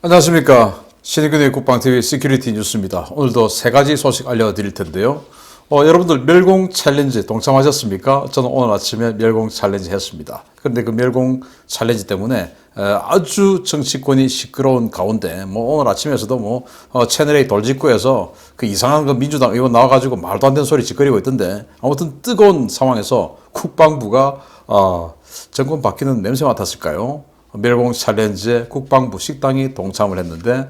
안녕하십니까. 신의균의 국방TV 시큐리티 뉴스입니다. 오늘도 세 가지 소식 알려드릴 텐데요. 여러분들 멸공 챌린지 동참하셨습니까? 저는 오늘 아침에 멸공 챌린지 했습니다. 그런데 그 멸공 챌린지 때문에 아주 정치권이 시끄러운 가운데 오늘 아침에서도 채널A 돌직구에서 그 이상한 그 민주당 의원 나와가지고 말도 안 되는 소리 짓거리고 있던데, 아무튼 뜨거운 상황에서 국방부가 정권 바뀌는 냄새 맡았을까요? 멸공 챌린지에 국방부 식당이 동참을 했는데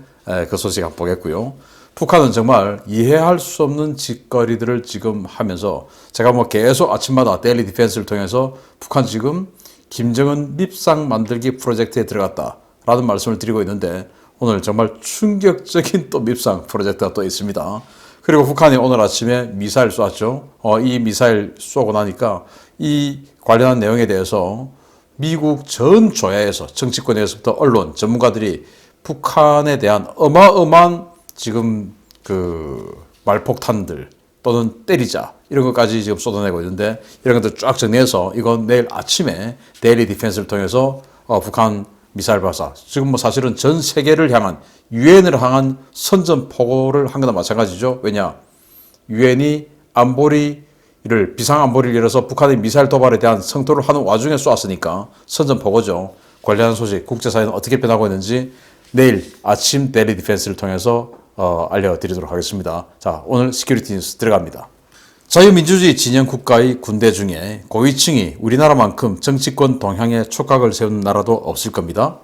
그 소식 한번 보겠고요. 북한은 정말 이해할 수 없는 짓거리들을 지금 하면서, 제가 계속 아침마다 데일리 디펜스를 통해서 북한 지금 김정은 밉상 만들기 프로젝트에 들어갔다라는 말씀을 드리고 있는데, 오늘 정말 충격적인 또 밉상 프로젝트가 또 있습니다. 그리고 북한이 오늘 아침에 미사일 쐈죠. 이 미사일 쏘고 나니까 이 관련한 내용에 대해서 미국 전 조야에서, 정치권에서부터 언론, 전문가들이 북한에 대한 어마어마한 지금 그 말폭탄들 또는 때리자 이런 것까지 지금 쏟아내고 있는데, 이런 것들 쫙 정리해서 이건 내일 아침에 데일리 디펜스를 통해서 북한 미사일 발사, 지금 사실은 전 세계를 향한, 유엔을 향한 선전포고를 한 거나 마찬가지죠. 왜냐, 유엔이 비상안보리를 열어서 북한의 미사일 도발에 대한 성토를 하는 와중에 쏘았으니까 선전포고죠. 관련한 소식, 국제사회는 어떻게 변하고 있는지 내일 아침 데일리 디펜스를 통해서 알려드리도록 하겠습니다. 자, 오늘 시큐리티 뉴스 들어갑니다. 자유민주주의 진영 국가의 군대 중에 고위층이 우리나라만큼 정치권 동향에 촉각을 세우는 나라도 없을 겁니다.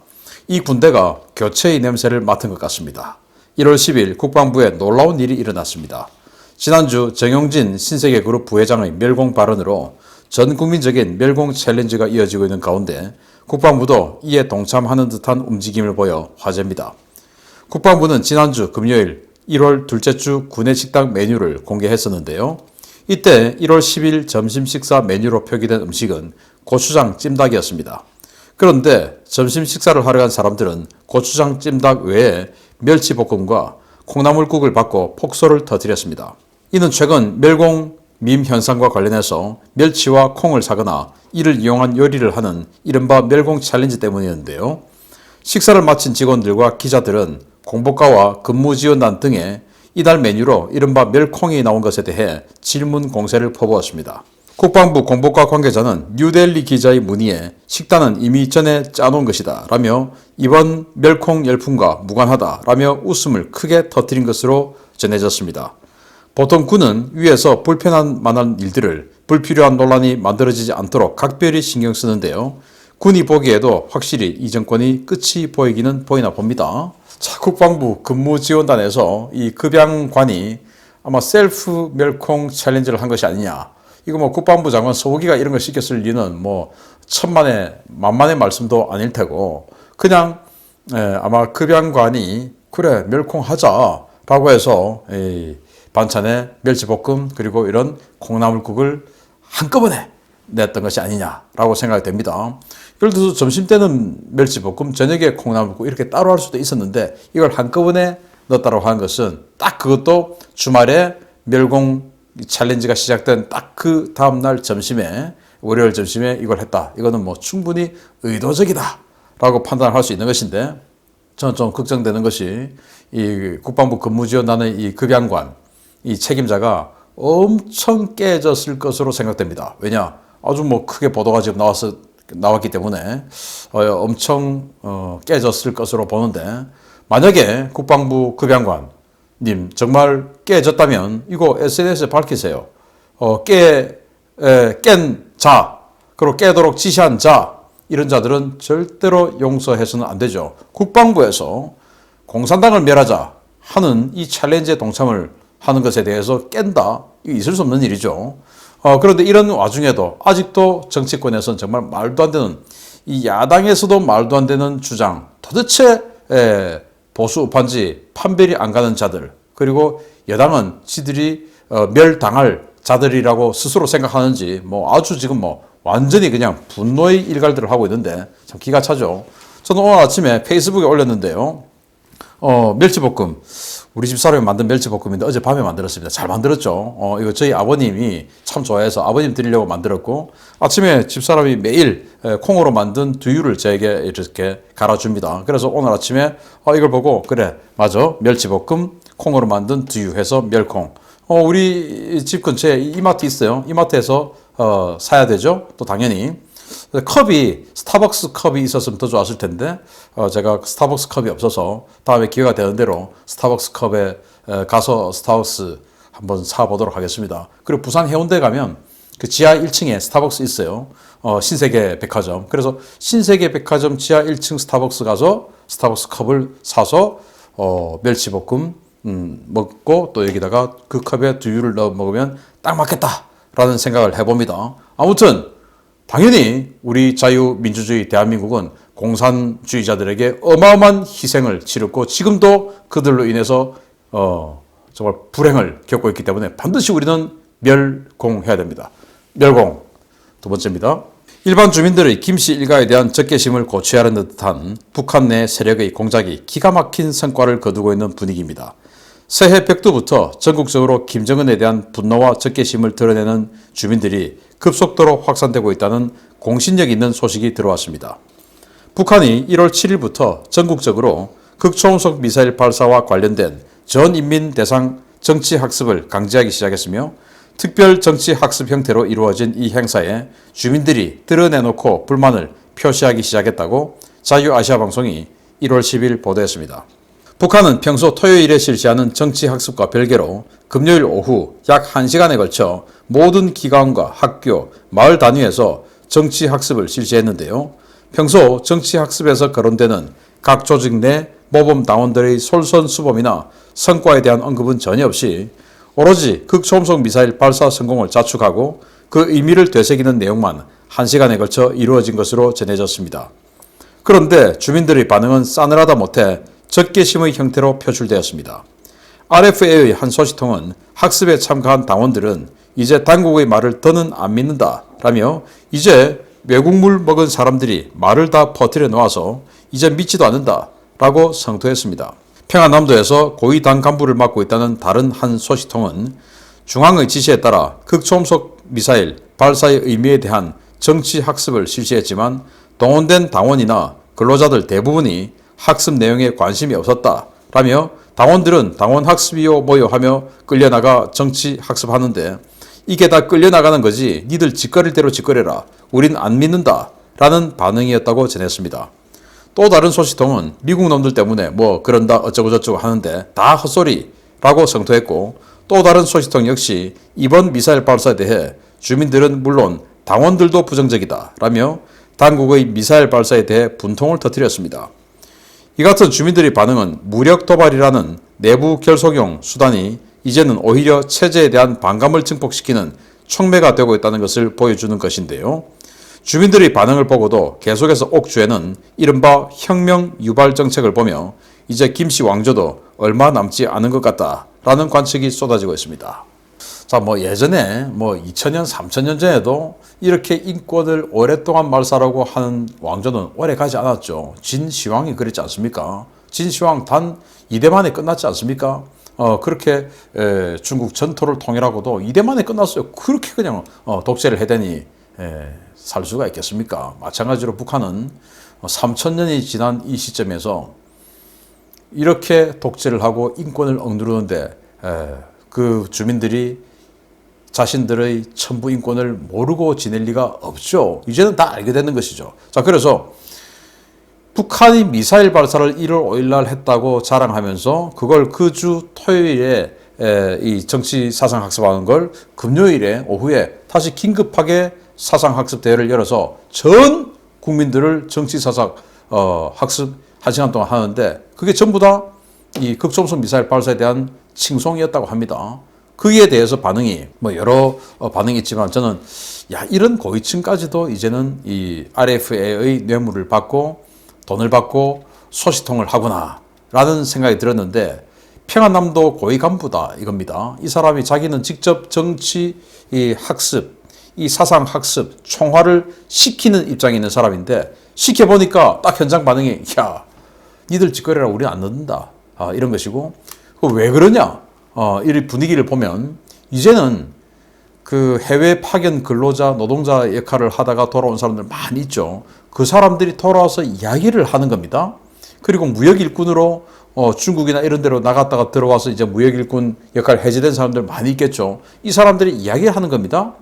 이 군대가 교체의 냄새를 맡은 것 같습니다. 1월 10일 국방부에 놀라운 일이 일어났습니다. 지난주 정용진 신세계그룹 부회장의 멸공 발언으로 전 국민적인 멸공 챌린지가 이어지고 있는 가운데 국방부도 이에 동참하는 듯한 움직임을 보여 화제입니다. 국방부는 지난주 금요일 1월 둘째 주 구내식당 메뉴를 공개했었는데요. 이때 1월 10일 점심 식사 메뉴로 표기된 음식은 고추장 찜닭이었습니다. 그런데 점심 식사를 하러 간 사람들은 고추장 찜닭 외에 멸치볶음과 콩나물국을 받고 폭소를 터뜨렸습니다. 이는 최근 멸공 밈 현상과 관련해서 멸치와 콩을 사거나 이를 이용한 요리를 하는 이른바 멸공 챌린지 때문이었는데요. 식사를 마친 직원들과 기자들은 공보과와 근무지원단 등의 이달 메뉴로 이른바 멸콩이 나온 것에 대해 질문 공세를 퍼부었습니다. 국방부 공보과 관계자는 뉴델리 기자의 문의에 식단은 이미 전에 짜놓은 것이다 라며 이번 멸콩 열풍과 무관하다 라며 웃음을 크게 터뜨린 것으로 전해졌습니다. 보통 군은 위에서 불편한 만한 일들을 불필요한 논란이 만들어지지 않도록 각별히 신경 쓰는데요. 군이 보기에도 확실히 이 정권이 끝이 보이기는 보이나 봅니다. 자, 국방부 근무지원단에서 이 급양관이 아마 셀프 멸콩 챌린지를 한 것이 아니냐. 이거 국방부 장관 서호기가 이런 걸 시켰을 리는 천만의 만만의 말씀도 아닐 테고, 그냥 아마 급양관이 그래 멸콩 하자라고 해서 반찬에 멸치볶음 그리고 이런 콩나물국을 한꺼번에 냈던 것이 아니냐라고 생각이 됩니다. 예를 들어서 점심 때는 멸치볶음, 저녁에 콩나물국 이렇게 따로 할 수도 있었는데 이걸 한꺼번에 넣었다고 하는 것은 딱 그것도 주말에 멸공 챌린지가 시작된 딱 그 다음날 점심에, 월요일 점심에 이걸 했다. 이거는 충분히 의도적이다 라고 판단할 수 있는 것인데, 저는 좀 걱정되는 것이 이 국방부 근무지원단의 이 급양관, 이 책임자가 엄청 깨졌을 것으로 생각됩니다. 왜냐? 아주 크게 보도가 지금 나왔기 때문에 엄청 깨졌을 것으로 보는데, 만약에 국방부 급양관님 정말 깨졌다면 이거 SNS에 밝히세요. 깬 자, 그리고 깨도록 지시한 자, 이런 자들은 절대로 용서해서는 안 되죠. 국방부에서 공산당을 멸하자 하는 이 챌린지에 동참을 하는 것에 대해서 깬다, 이거 있을 수 없는 일이죠. 그런데 이런 와중에도 아직도 정치권에서는 정말 말도 안 되는, 이 야당에서도 말도 안 되는 주장, 도대체 보수 우파인지 판별이 안 가는 자들, 그리고 여당은 지들이 멸당할 자들이라고 스스로 생각하는지 아주 지금 완전히 그냥 분노의 일갈들을 하고 있는데 참 기가 차죠. 저는 오늘 아침에 페이스북에 올렸는데요. 멸치볶음. 우리 집 사람이 만든 멸치볶음인데 어제 밤에 만들었습니다. 잘 만들었죠. 이거 저희 아버님이 참 좋아해서 아버님 드리려고 만들었고, 아침에 집사람이 매일 콩으로 만든 두유를 저에게 이렇게 갈아줍니다. 그래서 오늘 아침에 이걸 보고, 그래, 맞아. 멸치볶음, 콩으로 만든 두유 해서 멸콩. 우리 집 근처에 이마트 있어요. 이마트에서 사야 되죠. 또 당연히. 컵이 스타벅스 컵이 있었으면 더 좋았을 텐데 제가 스타벅스 컵이 없어서 다음에 기회가 되는 대로 스타벅스 컵에 가서 스타벅스 한번 사보도록 하겠습니다. 그리고 부산 해운대 가면 그 지하 1층에 스타벅스 있어요. 신세계 백화점. 그래서 신세계 백화점 지하 1층 스타벅스 가서 스타벅스 컵을 사서 멸치볶음 먹고 또 여기다가 그 컵에 두유를 넣어 먹으면 딱 맞겠다라는 생각을 해봅니다. 아무튼 당연히 우리 자유민주주의 대한민국은 공산주의자들에게 어마어마한 희생을 치렀고 지금도 그들로 인해서 정말 불행을 겪고 있기 때문에 반드시 우리는 멸공해야 됩니다. 멸공. 두 번째입니다. 일반 주민들의 김씨 일가에 대한 적개심을 고취하려는 듯한 북한 내 세력의 공작이 기가 막힌 성과를 거두고 있는 분위기입니다. 새해 벽두부터 전국적으로 김정은에 대한 분노와 적개심을 드러내는 주민들이 급속도로 확산되고 있다는 공신력 있는 소식이 들어왔습니다. 북한이 1월 7일부터 전국적으로 극초음속 미사일 발사와 관련된 전인민 대상 정치학습을 강제하기 시작했으며 특별 정치학습 형태로 이루어진 이 행사에 주민들이 드러내놓고 불만을 표시하기 시작했다고 자유아시아방송이 1월 10일 보도했습니다. 북한은 평소 토요일에 실시하는 정치학습과 별개로 금요일 오후 약 1시간에 걸쳐 모든 기관과 학교, 마을 단위에서 정치학습을 실시했는데요. 평소 정치학습에서 거론되는 각 조직 내 모범당원들의 솔선수범이나 성과에 대한 언급은 전혀 없이 오로지 극초음속 미사일 발사 성공을 자축하고 그 의미를 되새기는 내용만 1시간에 걸쳐 이루어진 것으로 전해졌습니다. 그런데 주민들의 반응은 싸늘하다 못해 적개심의 형태로 표출되었습니다. RFA의 한 소식통은 학습에 참가한 당원들은 이제 당국의 말을 더는 안 믿는다 라며 이제 외국물 먹은 사람들이 말을 다 퍼뜨려 놓아서 이제 믿지도 않는다 라고 성토했습니다. 평안남도에서 고위 당 간부를 맡고 있다는 다른 한 소식통은 중앙의 지시에 따라 극초음속 미사일 발사의 의미에 대한 정치 학습을 실시했지만 동원된 당원이나 근로자들 대부분이 학습 내용에 관심이 없었다라며 당원들은 당원 학습이요 뭐요 하며 끌려나가 정치 학습하는데 이게 다 끌려나가는 거지 니들 짓거릴 대로 짓거려라 우린 안 믿는다 라는 반응이었다고 전했습니다. 또 다른 소식통은 미국 놈들 때문에 뭐 그런다 어쩌고저쩌고 하는데 다 헛소리라고 성토했고 또 다른 소식통 역시 이번 미사일 발사에 대해 주민들은 물론 당원들도 부정적이다 라며 당국의 미사일 발사에 대해 분통을 터뜨렸습니다. 이 같은 주민들의 반응은 무력 도발이라는 내부 결속용 수단이 이제는 오히려 체제에 대한 반감을 증폭시키는 촉매가 되고 있다는 것을 보여주는 것인데요. 주민들의 반응을 보고도 계속해서 옥주에는 이른바 혁명 유발 정책을 보며 이제 김씨 왕조도 얼마 남지 않은 것 같다라는 관측이 쏟아지고 있습니다. 자, 예전에 2000년, 3000년 전에도 이렇게 인권을 오랫동안 말살하고 하는 왕조는 오래 가지 않았죠. 진시황이 그랬지 않습니까? 진시황 단 2대 만에 끝났지 않습니까? 그렇게 중국 전토를 통일하고도 2대 만에 끝났어요. 그렇게 그냥 독재를 해대니 살 수가 있겠습니까? 마찬가지로 북한은 3000년이 지난 이 시점에서 이렇게 독재를 하고 인권을 억누르는데 그 주민들이 자신들의 천부 인권을 모르고 지낼 리가 없죠. 이제는 다 알게 되는 것이죠. 자, 그래서 북한이 미사일 발사를 1월 5일 날 했다고 자랑하면서 그걸 그 주 토요일에 이 정치 사상 학습하는 걸 금요일에 오후에 다시 긴급하게 사상 학습 대회를 열어서 전 국민들을 정치 사상 학습 1시간 동안 하는데 그게 전부 다 이 극초음속 미사일 발사에 대한 칭송이었다고 합니다. 거기에 대해서 반응이 여러 반응이 있지만 저는 이런 고위층까지도 이제는 이 RFA의 뇌물을 받고 돈을 받고 소시통을 하구나 라는 생각이 들었는데 평안남도 고위 간부다 이겁니다. 이 사람이 자기는 직접 정치 이 학습, 이 사상 학습, 총화를 시키는 입장에 있는 사람인데 시켜보니까 딱 현장 반응이 야 니들 짓거리라 우리 안 넣는다 이런 것이고, 왜 그러냐? 이 분위기를 보면 이제는 그 해외 파견 근로자, 노동자 역할을 하다가 돌아온 사람들 많이 있죠. 그 사람들이 돌아와서 이야기를 하는 겁니다. 그리고 무역 일꾼으로 중국이나 이런 데로 나갔다가 들어와서 이제 무역 일꾼 역할 해제된 사람들 많이 있겠죠. 이 사람들이 이야기하는 겁니다.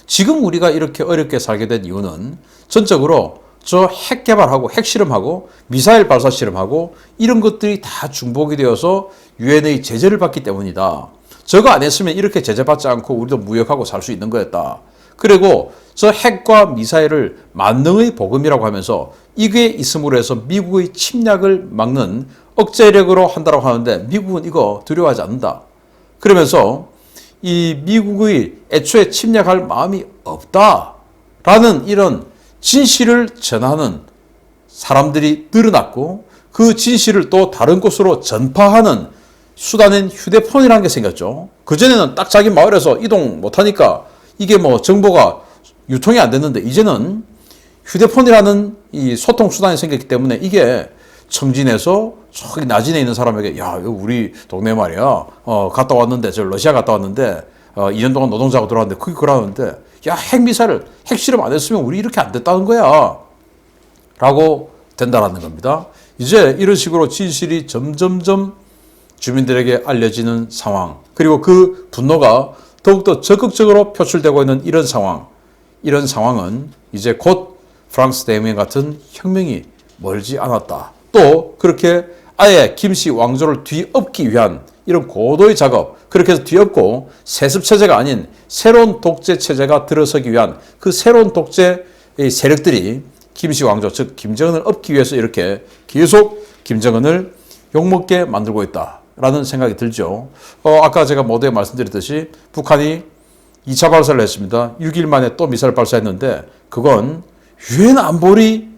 지금 우리가 이렇게 어렵게 살게 된 이유는 전적으로 저 핵 개발하고 핵 실험하고 미사일 발사 실험하고 이런 것들이 다 중복이 되어서 유엔의 제재를 받기 때문이다. 저거 안 했으면 이렇게 제재받지 않고 우리도 무역하고 살 수 있는 거였다. 그리고 저 핵과 미사일을 만능의 복음이라고 하면서 이게 있음으로 해서 미국의 침략을 막는 억제력으로 한다고 하는데 미국은 이거 두려워하지 않는다. 그러면서 이 미국의 애초에 침략할 마음이 없다라는 이런 진실을 전하는 사람들이 늘어났고 그 진실을 또 다른 곳으로 전파하는 수단인 휴대폰이라는 게 생겼죠. 그전에는 딱 자기 마을에서 이동 못하니까 이게 뭐 정보가 유통이 안 됐는데 이제는 휴대폰이라는 이 소통 수단이 생겼기 때문에 이게 청진에서 저기 나진에 있는 사람에게 야, 이거 우리 동네 말이야. 갔다 왔는데 저 러시아 갔다 왔는데 2년 동안 노동자가 들어왔는데 그게 그러는데 야, 핵미사일을 핵실험 안 했으면 우리 이렇게 안 됐다는 거야. 라고 된다라는 겁니다. 이제 이런 식으로 진실이 점점점 주민들에게 알려지는 상황, 그리고 그 분노가 더욱더 적극적으로 표출되고 있는 이런 상황, 이런 상황은 이제 곧 프랑스 대혁명 같은 혁명이 멀지 않았다. 또 그렇게 아예 김씨 왕조를 뒤엎기 위한 이런 고도의 작업, 그렇게 해서 뒤엎고 세습체제가 아닌 새로운 독재체제가 들어서기 위한 그 새로운 독재의 세력들이 김씨 왕조, 즉 김정은을 엎기 위해서 이렇게 계속 김정은을 욕먹게 만들고 있다라는 생각이 들죠. 아까 제가 모두에 말씀드렸듯이 북한이 2차 발사를 했습니다. 6일 만에 또 미사일 발사했는데 그건 유엔 안보리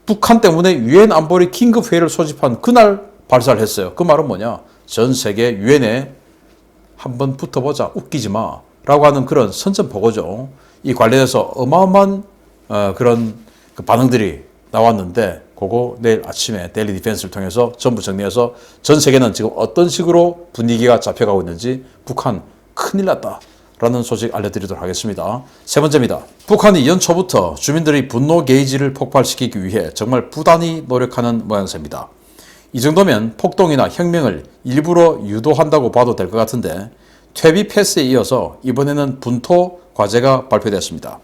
북한 때문에 유엔 안보리 긴급회의를 소집한 그날 발사를 했어요. 그 말은 뭐냐? 전 세계 유엔에 한번 붙어보자, 웃기지 마 라고 하는 그런 선전포고죠. 이 관련해서 어마어마한 그런 그 반응들이 나왔는데 그거 내일 아침에 데일리 디펜스를 통해서 전부 정리해서 전 세계는 지금 어떤 식으로 분위기가 잡혀가고 있는지 북한 큰일 났다 라는 소식 알려드리도록 하겠습니다. 세 번째입니다. 북한이 연초부터 주민들의 분노 게이지를 폭발시키기 위해 정말 부단히 노력하는 모양새입니다. 이 정도면 폭동이나 혁명을 일부러 유도한다고 봐도 될 것 같은데 퇴비 패스에 이어서 이번에는 분토 과제가 발표됐습니다.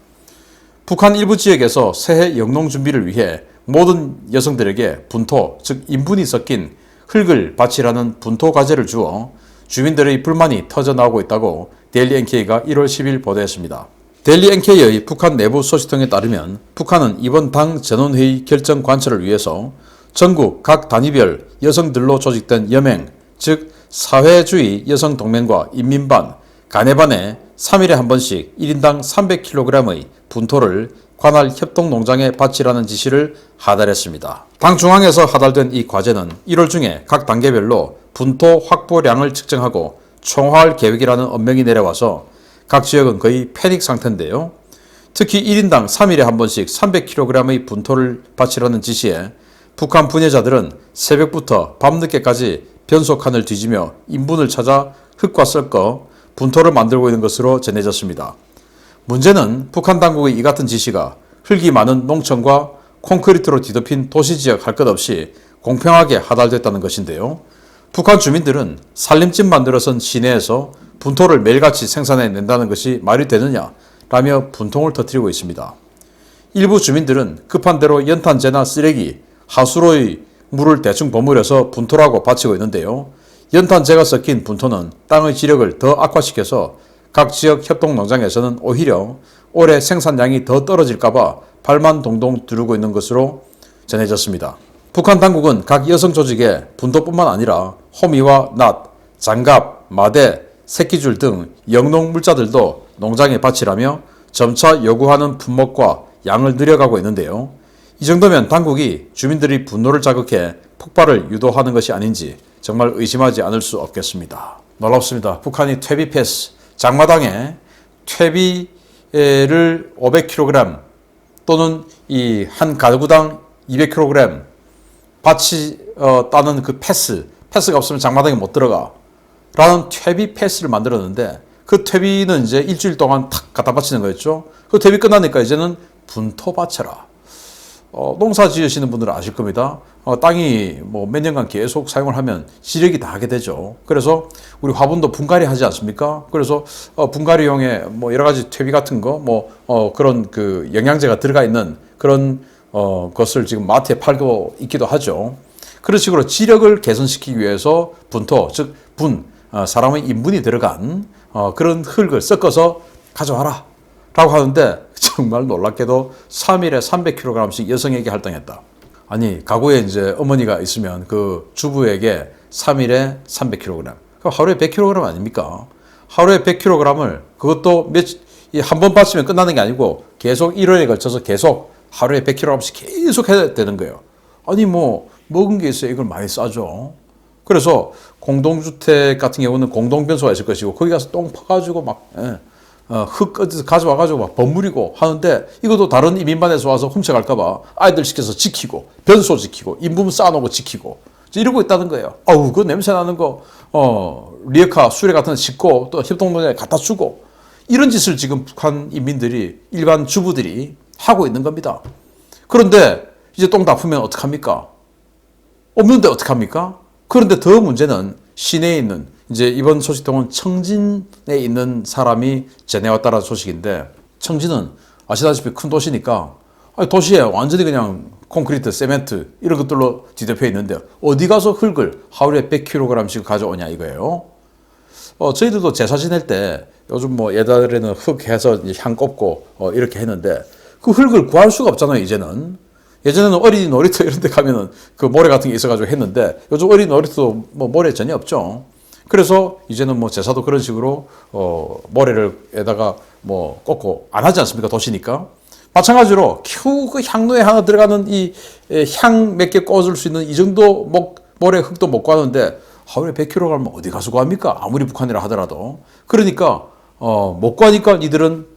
북한 일부 지역에서 새해 영농 준비를 위해 모든 여성들에게 분토, 즉 인분이 섞인 흙을 바치라는 분토 과제를 주어 주민들의 불만이 터져나오고 있다고 데일리 NK가 1월 10일 보도했습니다. 데일리 NK의 북한 내부 소식통에 따르면 북한은 이번 당 전원회의 결정 관철을 위해서 전국 각 단위별 여성들로 조직된 여맹, 즉 사회주의 여성동맹과 인민반, 가내반에 3일에 한 번씩 1인당 300kg의 분토를 관할 협동농장에 바치라는 지시를 하달했습니다. 당 중앙에서 하달된 이 과제는 1월 중에 각 단계별로 분토 확보량을 측정하고 총화할 계획이라는 엄명이 내려와서 각 지역은 거의 패닉 상태인데요. 특히 1인당 3일에 한 번씩 300kg의 분토를 바치라는 지시에 북한 분예자들은 새벽부터 밤늦게까지 변속칸을 뒤지며 인분을 찾아 흙과 섞어 분토를 만들고 있는 것으로 전해졌습니다. 문제는 북한 당국의 이 같은 지시가 흙이 많은 농촌과 콘크리트로 뒤덮인 도시지역 할 것 없이 공평하게 하달됐다는 것인데요. 북한 주민들은 살림집 만들어선 시내에서 분토를 매일같이 생산해낸다는 것이 말이 되느냐라며 분통을 터뜨리고 있습니다. 일부 주민들은 급한 대로 연탄재나 쓰레기, 하수로의 물을 대충 버무려서 분토라고 바치고 있는데요. 연탄재가 섞인 분토는 땅의 지력을 더 악화시켜서 각 지역 협동농장에서는 오히려 올해 생산량이 더 떨어질까봐 발만 동동 두르고 있는 것으로 전해졌습니다. 북한 당국은 각 여성 조직에 분토뿐만 아니라 호미와 낫, 장갑, 마대, 새끼줄 등 영농 물자들도 농장에 바치라며 점차 요구하는 품목과 양을 늘려가고 있는데요. 이 정도면 당국이 주민들의 분노를 자극해 폭발을 유도하는 것이 아닌지 정말 의심하지 않을 수 없겠습니다. 놀랍습니다. 북한이 퇴비 패스, 장마당에 퇴비를 500kg 또는 이 한 가구당 200kg 따는 그 패스 패스가 없으면 장마당에 못 들어가. 라는 퇴비 패스를 만들었는데 그 퇴비는 이제 일주일 동안 탁 갖다 바치는 거였죠. 그 퇴비 끝나니까 이제는 분토 바쳐라. 농사 지으시는 분들은 아실 겁니다. 땅이 뭐 몇 년간 계속 사용을 하면 시력이 다 하게 되죠. 그래서 우리 화분도 분갈이 하지 않습니까? 그래서 분갈이용에 뭐 여러 가지 퇴비 같은 거, 그런 그 영양제가 들어가 있는 그런 것을 지금 마트에 팔고 있기도 하죠. 그런 식으로 지력을 개선시키기 위해서 분토, 즉 사람의 인분이 들어간 그런 흙을 섞어서 가져와라 라고 하는데 정말 놀랍게도 3일에 300kg씩 여성에게 할당했다. 아니 가구에 이제 어머니가 있으면 그 주부에게 3일에 300kg, 그럼 하루에 100kg 아닙니까? 하루에 100kg을 그것도 한 번 바치면 끝나는 게 아니고 계속 1월에 걸쳐서 계속 하루에 100kg씩 계속 해야 되는 거예요. 아니 뭐 먹은 게 있어야 이걸 많이 싸죠. 그래서 공동주택 같은 경우는 공동변소가 있을 것이고 거기 가서 똥 퍼가지고 막 흙 어디서 가져와가지고 막 버무리고 하는데 이것도 다른 이민반에서 와서 훔쳐갈까봐 아이들 시켜서 지키고 변소 지키고 인분 쌓아놓고 지키고 이러고 있다는 거예요. 아우 그 냄새 나는 거 리어카 수레 같은 거 싣고 또 협동농장에 갖다 주고 이런 짓을 지금 북한 인민들이 일반 주부들이 하고 있는 겁니다. 그런데 이제 똥 다 풀면 어떡합니까? 없는데 어떡합니까? 그런데 더 문제는 시내에 있는 이제 이번 소식통은 청진에 있는 사람이 전해왔다는 소식인데 청진은 아시다시피 큰 도시니까 도시에 완전히 그냥 콘크리트, 세멘트 이런 것들로 뒤덮여 있는데 어디 가서 흙을 하루에 100kg씩 가져오냐 이거예요. 저희들도 제사 지낼 때 요즘 뭐 예달에는 흙 해서 향 꼽고 이렇게 했는데 그 흙을 구할 수가 없잖아요 이제는. 예전에는 어린이 놀이터 이런 데 가면은 그 모래 같은 게 있어가지고 했는데 요즘 어린이 놀이터도 뭐 모래 전혀 없죠. 그래서 이제는 뭐 제사도 그런 식으로 모래를 에다가 뭐 꽂고 안 하지 않습니까 도시니까. 마찬가지로 겨우 그 향로에 하나 들어가는 이 향 몇 개 꽂을 수 있는 이 정도 모래 흙도 못 구하는데 하루에 100kg 가면 어디 가서 구합니까? 아무리 북한이라 하더라도. 그러니까 못 구하니까 이들은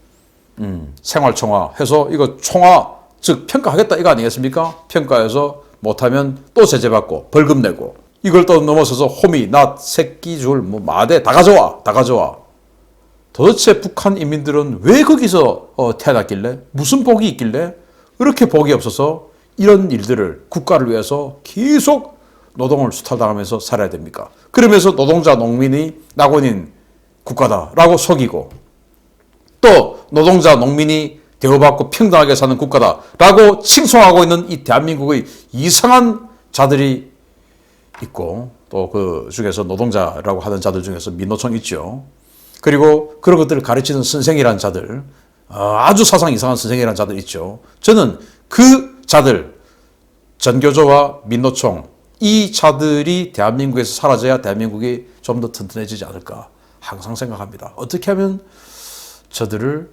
생활청화 해서 이거 청화 즉 평가하겠다 이거 아니겠습니까? 평가해서 못하면 또 제재받고 벌금 내고 이걸 또 넘어서서 호미, 낫, 새끼줄, 뭐 마대 다 가져와. 도대체 북한 인민들은 왜 거기서 태어났길래 무슨 복이 있길래 이렇게 복이 없어서 이런 일들을 국가를 위해서 계속 노동을 수탈당하면서 살아야 됩니까? 그러면서 노동자 농민이 낙원인 국가다라고 속이고 또 노동자 농민이 대우받고 평등하게 사는 국가다라고 칭송하고 있는 이 대한민국의 이상한 자들이 있고 또 그 중에서 노동자라고 하는 자들 중에서 민노총 있죠. 그리고 그런 것들을 가르치는 선생이라는 자들, 아주 사상 이상한 선생이라는 자들 있죠. 저는 그 자들, 전교조와 민노총 이 자들이 대한민국에서 사라져야 대한민국이 좀 더 튼튼해지지 않을까 항상 생각합니다. 어떻게 하면 저들을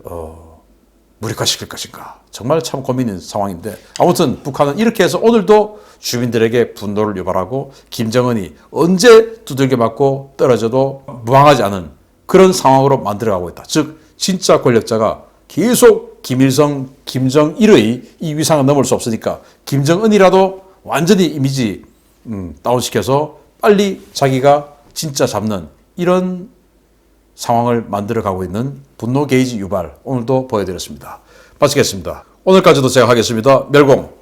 무력화시킬 것인가 정말 참 고민인 상황인데 아무튼 북한은 이렇게 해서 오늘도 주민들에게 분노를 유발하고 김정은이 언제 두들겨 맞고 떨어져도 무방하지 않은 그런 상황으로 만들어가고 있다. 즉 진짜 권력자가 계속 김일성, 김정일의 이 위상을 넘을 수 없으니까 김정은이라도 완전히 이미지 다운시켜서 빨리 자기가 진짜 잡는 이런 상황을 만들어가고 있는 분노 게이지 유발 오늘도 보여드렸습니다. 마치겠습니다. 오늘까지도 제가 하겠습니다. 멸공.